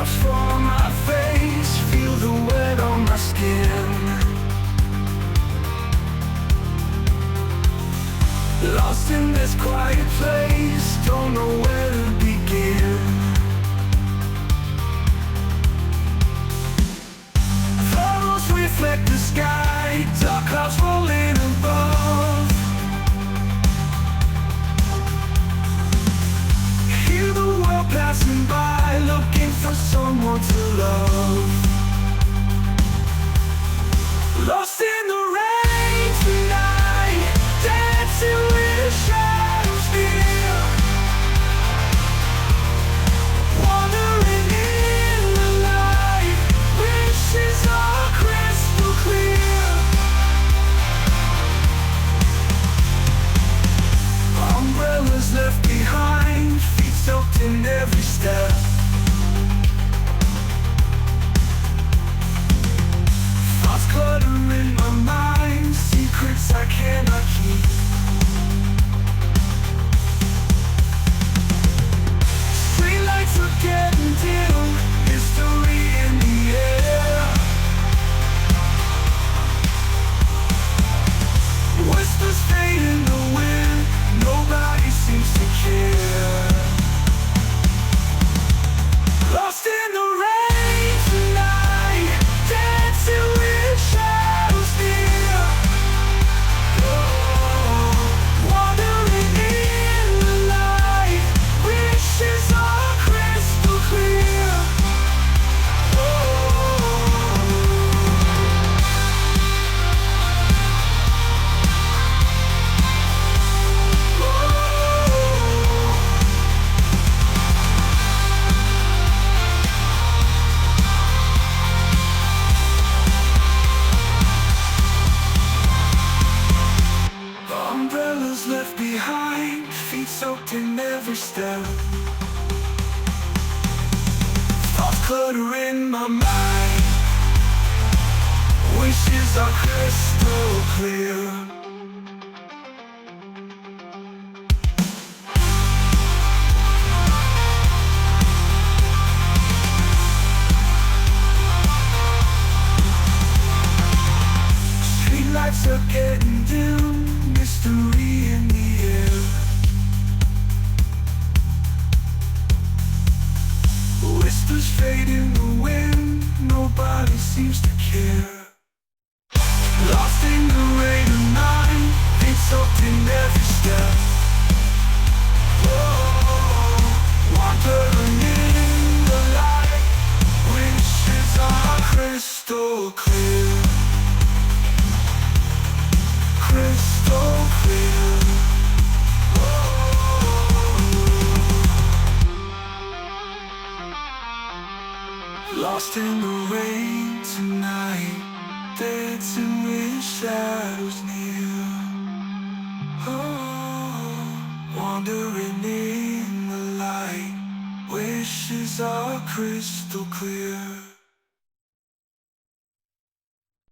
drops from my face, feel the wet on my skin. Lost in this quiet place, don't know where to begin. Furrows reflect the sky, dark clouds rolling above. Hear the world passing by, looking for someone to love. Lost in the rain tonight, dancing with shadows near. Wandering in the light, wishes are crystal clear. Umbrellas left behind, feet soaked in every step. Thoughts clutter in my mind, secrets I cannot keep. Streetlights are getting dim, history in the air. Whispers fade in the wind, nobody seems to care. Lost in the rain tonight, dancing with shadows near. Oh, wandering in the light, wishes are crystal clear. Umbrellas left behind, feet soaked in every step. Thoughts clutter in my mind, wishes are crystal clear. Streetlights are getting dim, mystery in the air. Whispers fade in the wind, nobody seems to care. Lost in the rain of night, feet soaked in every step. Oh, wandering in the light, wishes are crystal clear. Crystal clear. Lost in the rain tonight, dancing with shadows near. Oh, wandering in the light, wishes are crystal clear.